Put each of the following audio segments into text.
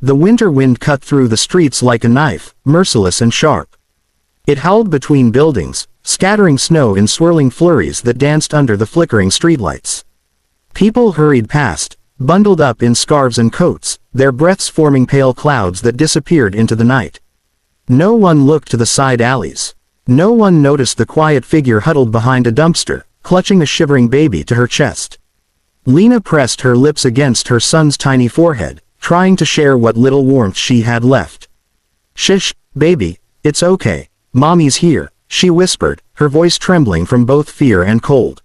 The winter wind cut through the streets like a knife, merciless and sharp. It howled between buildings, scattering snow in swirling flurries that danced under the flickering streetlights. People hurried past, bundled up in scarves and coats, their breaths forming pale clouds that disappeared into the night. No one looked to the side alleys. No one noticed the quiet figure huddled behind a dumpster, clutching a shivering baby to her chest. Lena pressed her lips against her son's tiny forehead, trying to share what little warmth she had left. "Shh, baby, it's okay. Mommy's here," she whispered, her voice trembling from both fear and cold.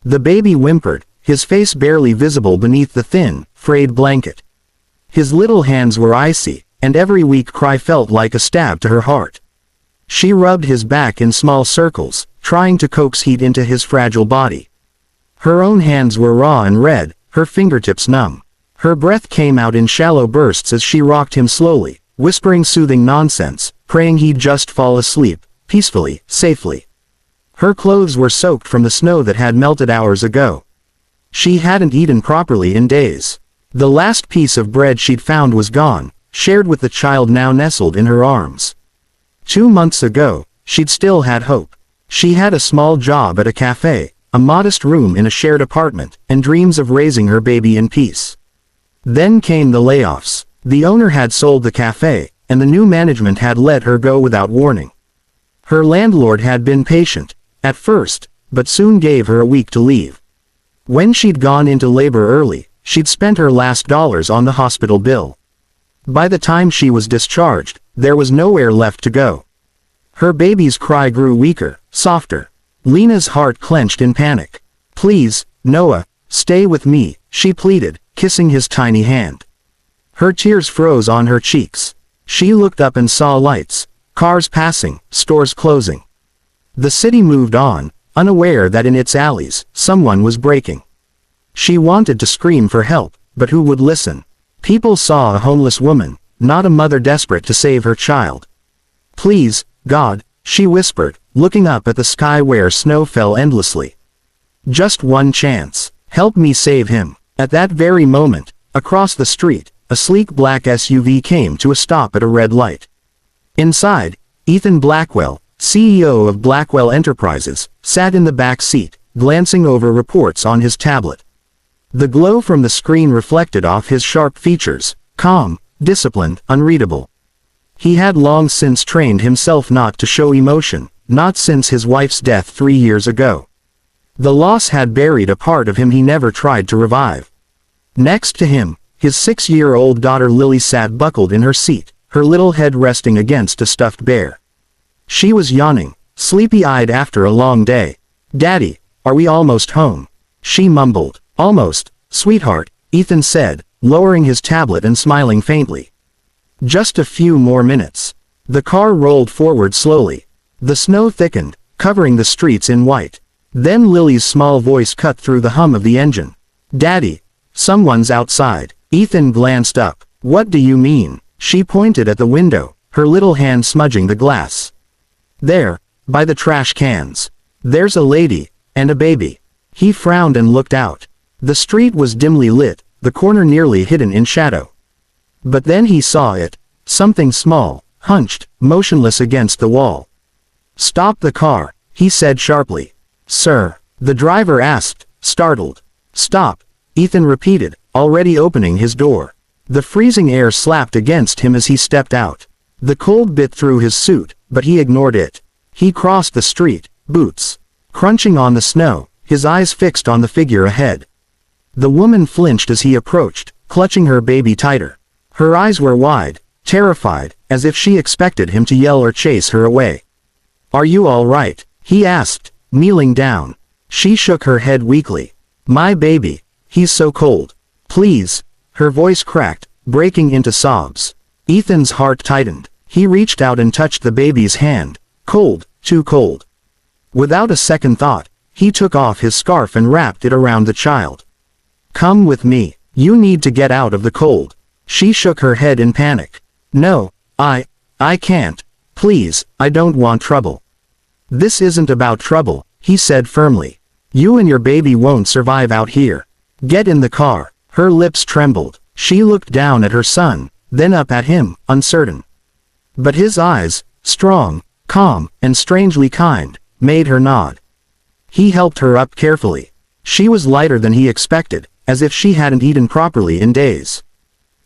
The baby whimpered, his face barely visible beneath the thin, frayed blanket. His little hands were icy, and every weak cry felt like a stab to her heart. She rubbed his back in small circles, trying to coax heat into his fragile body. Her own hands were raw and red, her fingertips numb. Her breath came out in shallow bursts as she rocked him slowly, whispering soothing nonsense, praying he'd just fall asleep, peacefully, safely. Her clothes were soaked from the snow that had melted hours ago. She hadn't eaten properly in days. The last piece of bread she'd found was gone, shared with the child now nestled in her arms. 2 months ago, she'd still had hope. She had a small job at a cafe, a modest room in a shared apartment, and dreams of raising her baby in peace. Then came the layoffs. The owner had sold the cafe, and the new management had let her go without warning. Her landlord had been patient, at first, but soon gave her a week to leave. When she'd gone into labor early, she'd spent her last dollars on the hospital bill. By the time she was discharged, there was nowhere left to go. Her baby's cry grew weaker, softer. Lena's heart clenched in panic. "Please, Noah, stay with me," she pleaded, kissing his tiny hand. Her tears froze on her cheeks. She looked up and saw lights, cars passing, stores closing. The city moved on, unaware that in its alleys, someone was breaking. She wanted to scream for help, but who would listen? People saw a homeless woman, not a mother desperate to save her child. "Please, God," she whispered, looking up at the sky where snow fell endlessly. "Just one chance. Help me save him." At that very moment, across the street, a sleek black SUV came to a stop at a red light. Inside, Ethan Blackwell, CEO of Blackwell Enterprises, sat in the back seat, glancing over reports on his tablet. The glow from the screen reflected off his sharp features, calm, disciplined, unreadable. He had long since trained himself not to show emotion, not since his wife's death 3 years ago. The loss had buried a part of him he never tried to revive. Next to him, his 6-year-old daughter Lily sat buckled in her seat, her little head resting against a stuffed bear. She was yawning, sleepy-eyed after a long day. "Daddy, are we almost home?" she mumbled. "Almost, sweetheart," Ethan said, lowering his tablet and smiling faintly. "Just a few more minutes." The car rolled forward slowly. The snow thickened, covering the streets in white. Then Lily's small voice cut through the hum of the engine. "Daddy, someone's outside." Ethan glanced up. "What do you mean?" She pointed at the window, her little hand smudging the glass. "There, by the trash cans. There's a lady, and a baby." He frowned and looked out. The street was dimly lit, the corner nearly hidden in shadow. But then he saw it, something small, hunched, motionless against the wall. "Stop the car," he said sharply. "Sir?" the driver asked, startled. "Stop," Ethan repeated, already opening his door. The freezing air slapped against him as he stepped out. The cold bit through his suit, but he ignored it. He crossed the street, boots crunching on the snow, his eyes fixed on the figure ahead. The woman flinched as he approached, clutching her baby tighter. Her eyes were wide, terrified, as if she expected him to yell or chase her away. "Are you all right?" he asked, kneeling down. She shook her head weakly. "My baby, he's so cold. Please." Her voice cracked, breaking into sobs. Ethan's heart tightened. He reached out and touched the baby's hand. Cold, too cold. Without a second thought, he took off his scarf and wrapped it around the child. "Come with me. You need to get out of the cold." She shook her head in panic. "No, I can't. Please, I don't want trouble." "This isn't about trouble," he said firmly. "You and your baby won't survive out here. Get in the car." Her lips trembled. She looked down at her son, then up at him, uncertain. But his eyes, strong, calm, and strangely kind, made her nod. He helped her up carefully. She was lighter than he expected, as if she hadn't eaten properly in days.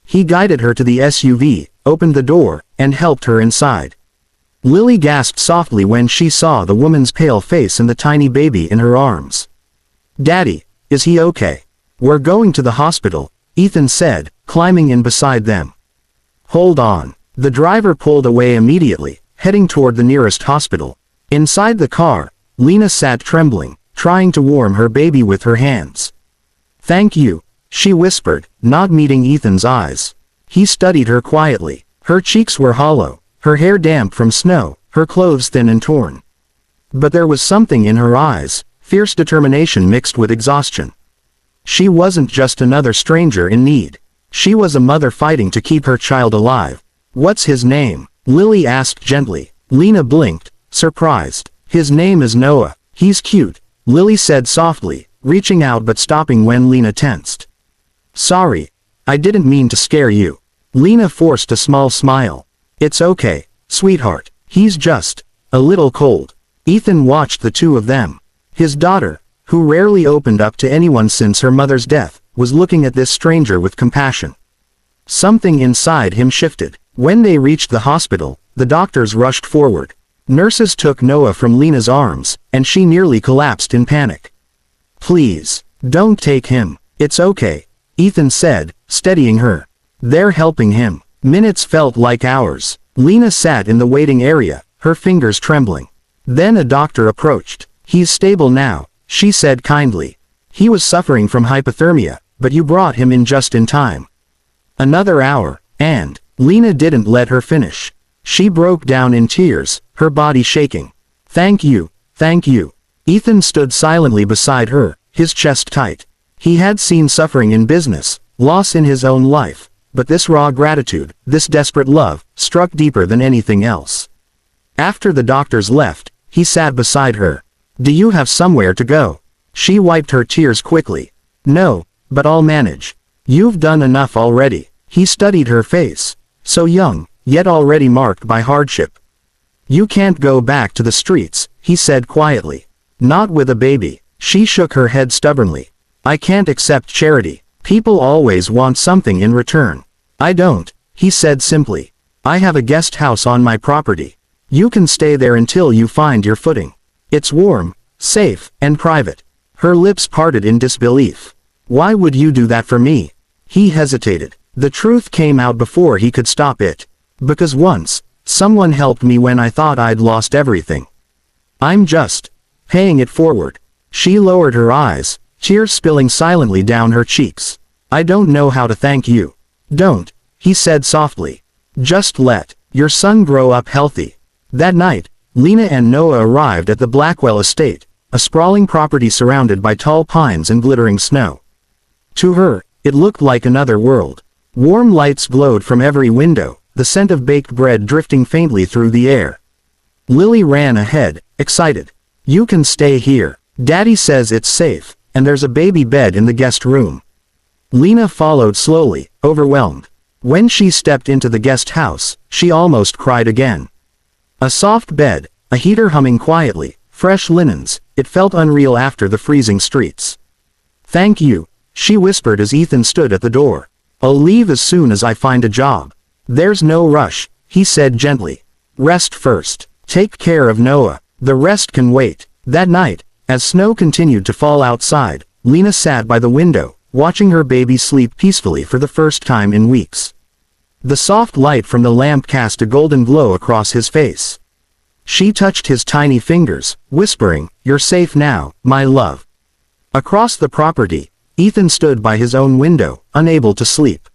He guided her to the SUV, opened the door, and helped her inside. Lily gasped softly when she saw the woman's pale face and the tiny baby in her arms. "Daddy, is he okay?" "We're going to the hospital," Ethan said, climbing in beside them. "Hold on." The driver pulled away immediately, heading toward the nearest hospital. Inside the car, Lena sat trembling, trying to warm her baby with her hands. "Thank you," she whispered, not meeting Ethan's eyes. He studied her quietly. Her cheeks were hollow, her hair damp from snow, her clothes thin and torn. But there was something in her eyes, fierce determination mixed with exhaustion. She wasn't just another stranger in need. She was a mother fighting to keep her child alive. "What's his name?" Lily asked gently. Lena blinked, surprised. "His name is Noah. He's cute," Lily said softly, reaching out but stopping when Lena tensed. "Sorry. I didn't mean to scare you." Lena forced a small smile. "It's okay, sweetheart. He's just a little cold." Ethan watched the two of them. His daughter, who rarely opened up to anyone since her mother's death, was looking at this stranger with compassion. Something inside him shifted. When they reached the hospital, the doctors rushed forward. Nurses took Noah from Lena's arms, and she nearly collapsed in panic. "Please, don't take him. It's okay," Ethan said, steadying her. "They're helping him." Minutes felt like hours. Lena sat in the waiting area, her fingers trembling. Then a doctor approached. "He's stable now," she said kindly. "He was suffering from hypothermia, but you brought him in just in time." Another hour, and Lena didn't let her finish. She broke down in tears, her body shaking. Thank you. Ethan stood silently beside her, his chest tight. He had seen suffering in business, loss in his own life, but this raw gratitude, this desperate love, struck deeper than anything else. After the doctors left, he sat beside her. "Do you have somewhere to go?" She wiped her tears quickly. "No, but I'll manage." "You've done enough already." He studied her face. So young, yet already marked by hardship. "You can't go back to the streets," he said quietly. "Not with a baby." She shook her head stubbornly. "I can't accept charity. People always want something in return." "I don't," he said simply. "I have a guest house on my property. You can stay there until you find your footing. It's warm, safe, and private." Her lips parted in disbelief. "Why would you do that for me?" He hesitated. The truth came out before he could stop it. "Because once, someone helped me when I thought I'd lost everything. I'm just paying it forward." She lowered her eyes, tears spilling silently down her cheeks. "I don't know how to thank you." "Don't," he said softly. "Just let your son grow up healthy." That night, Lena and Noah arrived at the Blackwell estate, a sprawling property surrounded by tall pines and glittering snow. To her, it looked like another world. Warm lights glowed from every window, the scent of baked bread drifting faintly through the air. Lily ran ahead, excited. "You can stay here. Daddy says it's safe, and there's a baby bed in the guest room." Lena followed slowly, overwhelmed. When she stepped into the guest house, she almost cried again. A soft bed, a heater humming quietly, fresh linens, it felt unreal after the freezing streets. "Thank you," she whispered as Ethan stood at the door. "I'll leave as soon as I find a job." "There's no rush," he said gently. "Rest first. Take care of Noah. The rest can wait." That night, as snow continued to fall outside, Lena sat by the window, watching her baby sleep peacefully for the first time in weeks. The soft light from the lamp cast a golden glow across his face. She touched his tiny fingers, whispering, "You're safe now, my love." Across the property, Ethan stood by his own window, unable to sleep.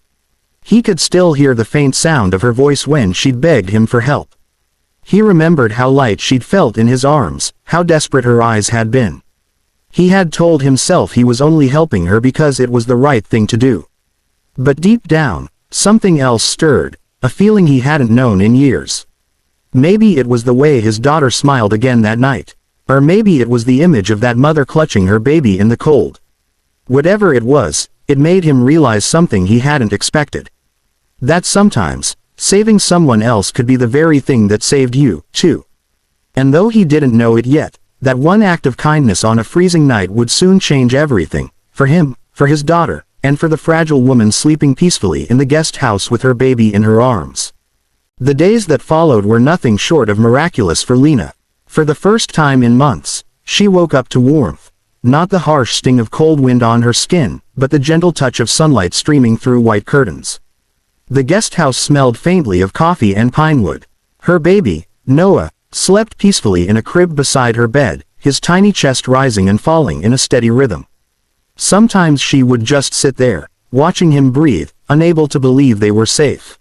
He could still hear the faint sound of her voice when she'd begged him for help. He remembered how light she'd felt in his arms, how desperate her eyes had been. He had told himself he was only helping her because it was the right thing to do. But deep down, something else stirred, a feeling he hadn't known in years. Maybe it was the way his daughter smiled again that night. Or maybe it was the image of that mother clutching her baby in the cold. Whatever it was, it made him realize something he hadn't expected. That sometimes, saving someone else could be the very thing that saved you, too. And though he didn't know it yet, that one act of kindness on a freezing night would soon change everything, for him, for his daughter, and for the fragile woman sleeping peacefully in the guest house with her baby in her arms. The days that followed were nothing short of miraculous for Lena. For the first time in months, she woke up to warmth. Not the harsh sting of cold wind on her skin, but the gentle touch of sunlight streaming through white curtains. The guest house smelled faintly of coffee and pinewood. Her baby, Noah, slept peacefully in a crib beside her bed, his tiny chest rising and falling in a steady rhythm. Sometimes she would just sit there, watching him breathe, unable to believe they were safe.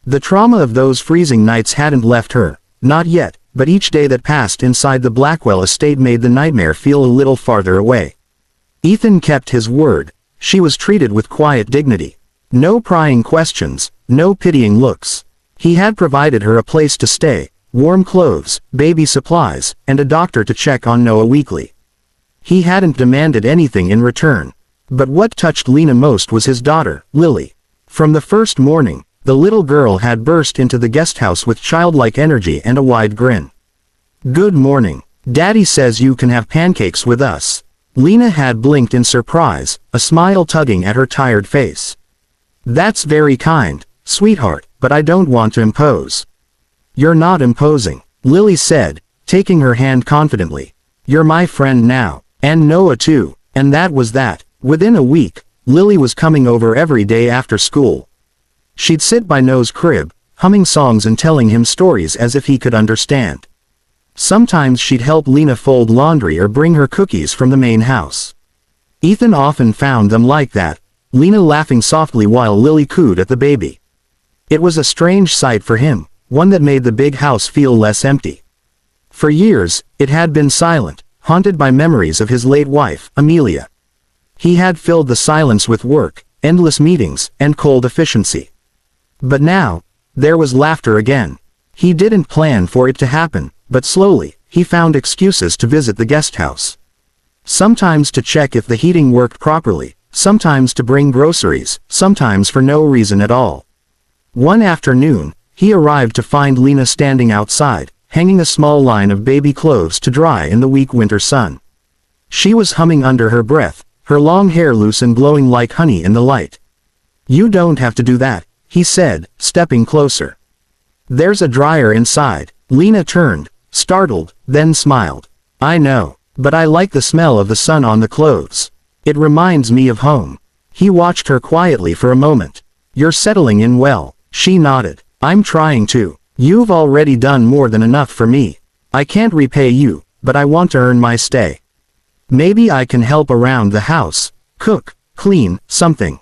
The trauma of those freezing nights hadn't left her, not yet, but each day that passed inside the Blackwell estate made the nightmare feel a little farther away. Ethan kept his word. She was treated with quiet dignity. No prying questions, no pitying looks. He had provided her a place to stay, warm clothes, baby supplies, and a doctor to check on Noah weekly. He hadn't demanded anything in return. But what touched Lena most was his daughter, Lily. From the first morning, the little girl had burst into the guest house with childlike energy and a wide grin. "Good morning. Daddy says you can have pancakes with us." Lena had blinked in surprise, a smile tugging at her tired face. "That's very kind, sweetheart, but I don't want to impose." "You're not imposing," Lily said, taking her hand confidently. "You're my friend now. And Noah too." And that was that. Within a week, Lily was coming over every day after school. She'd sit by Noah's crib, humming songs and telling him stories as if he could understand. Sometimes she'd help Lena fold laundry or bring her cookies from the main house. Ethan often found them like that, Lena laughing softly while Lily cooed at the baby. It was a strange sight for him, one that made the big house feel less empty. For years, it had been silent, haunted by memories of his late wife, Amelia. He had filled the silence with work, endless meetings, and cold efficiency. But now, there was laughter again. He didn't plan for it to happen, but slowly, he found excuses to visit the guest house. Sometimes to check if the heating worked properly, sometimes to bring groceries, sometimes for no reason at all. One afternoon, he arrived to find Lena standing outside, hanging a small line of baby clothes to dry in the weak winter sun. She was humming under her breath, her long hair loose and glowing like honey in the light. "You don't have to do that," he said, stepping closer. "There's a dryer inside." Lena turned, startled, then smiled. "I know, but I like the smell of the sun on the clothes. It reminds me of home." He watched her quietly for a moment. "You're settling in well." She nodded. "I'm trying to. You've already done more than enough for me. I can't repay you, but I want to earn my stay. Maybe I can help around the house, cook, clean, something."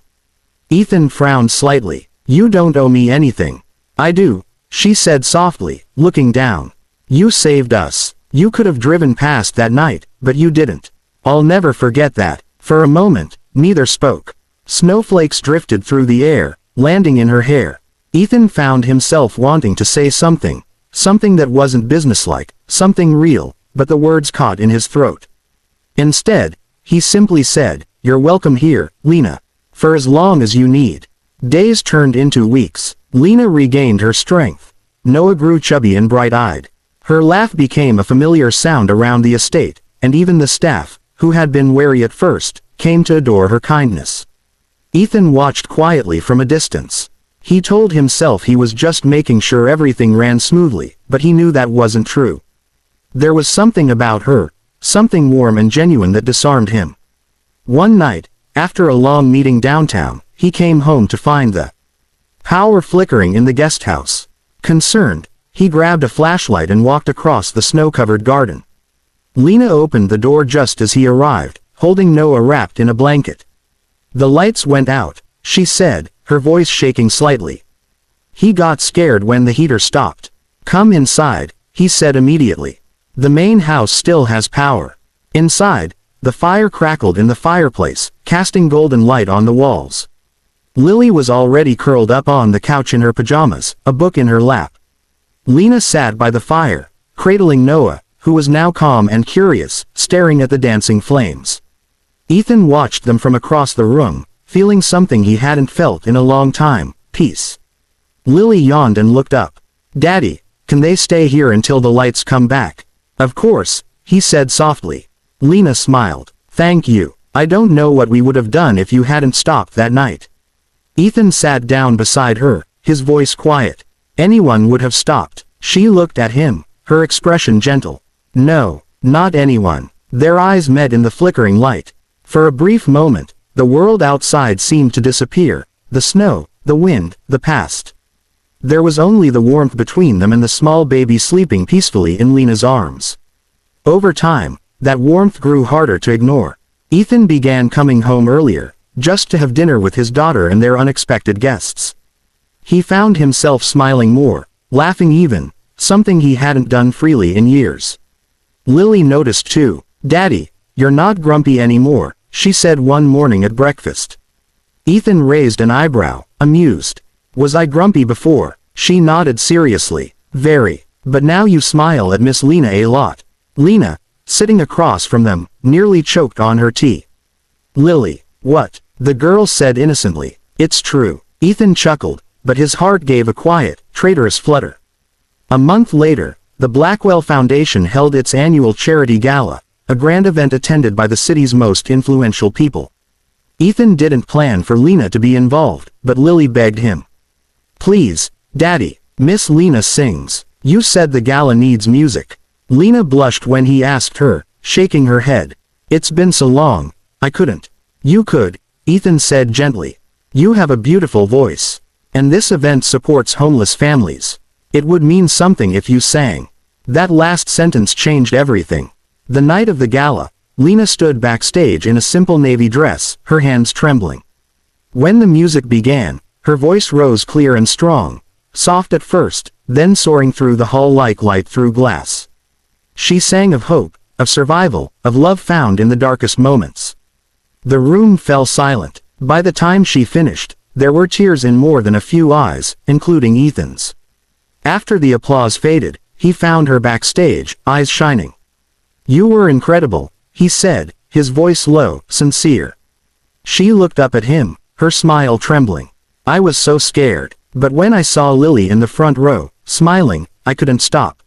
Ethan frowned slightly. "You don't owe me anything." "I do," she said softly, looking down. "You saved us. You could have driven past that night, but you didn't. I'll never forget that." For a moment, neither spoke. Snowflakes drifted through the air, landing in her hair. Ethan found himself wanting to say something that wasn't businesslike, something real, but the words caught in his throat. Instead, he simply said, "You're welcome here, Lena. For as long as you need." Days turned into weeks. Lena regained her strength. Noah grew chubby and bright-eyed. Her laugh became a familiar sound around the estate, and even the staff, who had been wary at first, came to adore her kindness. Ethan watched quietly from a distance. He told himself he was just making sure everything ran smoothly, but he knew that wasn't true. There was something about her, something warm and genuine that disarmed him. One night, after a long meeting downtown, he came home to find the power flickering in the guest house. Concerned, he grabbed a flashlight and walked across the snow-covered garden. Lena opened the door just as he arrived, holding Noah wrapped in a blanket. "The lights went out," she said, her voice shaking slightly. He got scared when the heater stopped. "Come inside," he said immediately. "The main house still has power." Inside, the fire crackled in the fireplace, casting golden light on the walls. Lily was already curled up on the couch in her pajamas, a book in her lap. Lena sat by the fire, cradling Noah, who was now calm and curious, staring at the dancing flames. Ethan watched them from across the room, feeling something he hadn't felt in a long time, peace. Lily yawned and looked up. Daddy, can they stay here until the lights come back? Of course, he said softly. Lena smiled. Thank you. I don't know what we would have done if you hadn't stopped that night. Ethan sat down beside her, his voice quiet. Anyone would have stopped. She looked at him, her expression gentle. No, not anyone. Their eyes met in the flickering light. For a brief moment, the world outside seemed to disappear. The snow, the wind, the past. There was only the warmth between them and the small baby sleeping peacefully in Lena's arms. Over time, that warmth grew harder to ignore. Ethan began coming home earlier, just to have dinner with his daughter and their unexpected guests. He found himself smiling more, laughing even, something he hadn't done freely in years. Lily noticed too. Daddy, you're not grumpy anymore, she said one morning at breakfast. Ethan raised an eyebrow, amused. Was I grumpy before? She nodded seriously. Very. But now you smile at Miss Lena a lot. Lena, sitting across from them, nearly choked on her tea. Lily, what? The girl said innocently. It's true. Ethan chuckled, but his heart gave a quiet, traitorous flutter. A month later, the Blackwell Foundation held its annual charity gala, a grand event attended by the city's most influential people. Ethan didn't plan for Lena to be involved, but Lily begged him. Please, Daddy, Miss Lena sings. You said the gala needs music. Lena blushed when he asked her, shaking her head. It's been so long, I couldn't. You could, Ethan said gently. You have a beautiful voice. And this event supports homeless families. It would mean something if you sang. That last sentence changed everything. The night of the gala, Lena stood backstage in a simple navy dress, her hands trembling. When the music began, her voice rose clear and strong, soft at first, then soaring through the hall like light through glass. She sang of hope, of survival, of love found in the darkest moments. The room fell silent. By the time she finished, there were tears in more than a few eyes, including Ethan's. After the applause faded, he found her backstage, eyes shining. You were incredible, he said, his voice low, sincere. She looked up at him, her smile trembling. I was so scared, but when I saw Lily in the front row, smiling, I couldn't stop.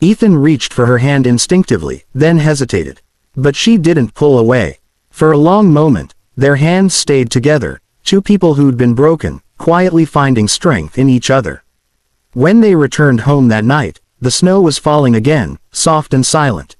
Ethan reached for her hand instinctively, then hesitated. But she didn't pull away. For a long moment, their hands stayed together, two people who'd been broken, quietly finding strength in each other. When they returned home that night, the snow was falling again, soft and silent.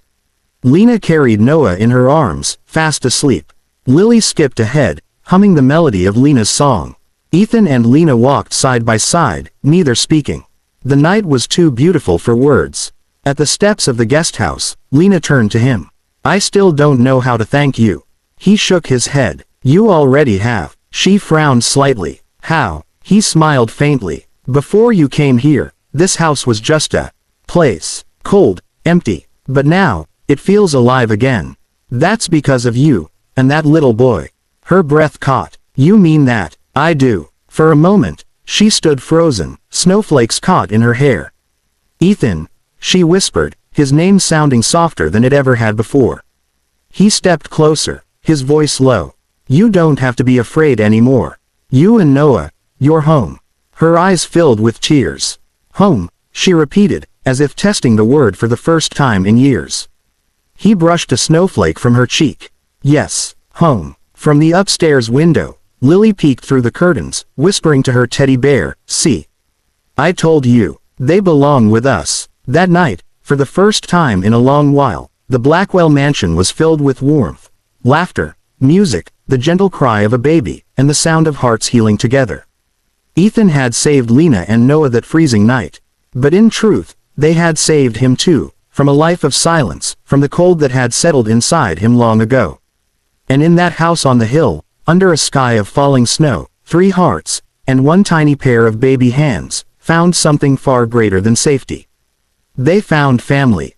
Lena carried Noah in her arms, fast asleep. Lily skipped ahead, humming the melody of Lena's song. Ethan and Lena walked side by side, neither speaking. The night was too beautiful for words. At the steps of the guest house, Lena turned to him. I still don't know how to thank you. He shook his head. You already have. She frowned slightly. How? He smiled faintly. Before you came here, this house was just a place. Cold, empty. But now, it feels alive again. That's because of you, and that little boy. Her breath caught. You mean that? I do. For a moment, she stood frozen, snowflakes caught in her hair. Ethan, she whispered, his name sounding softer than it ever had before. He stepped closer, his voice low. You don't have to be afraid anymore. You and Noah, you're home. Her eyes filled with tears. Home, she repeated, as if testing the word for the first time in years. He brushed a snowflake from her cheek. Yes, home. From the upstairs window, Lily peeked through the curtains, whispering to her teddy bear, see. I told you, they belong with us. That night, for the first time in a long while, the Blackwell mansion was filled with warmth, laughter, music, the gentle cry of a baby, and the sound of hearts healing together. Ethan had saved Lena and Noah that freezing night. But in truth, they had saved him too, from a life of silence, from the cold that had settled inside him long ago. And in that house on the hill, under a sky of falling snow, 3 hearts, and 1 tiny pair of baby hands, found something far greater than safety. They found family.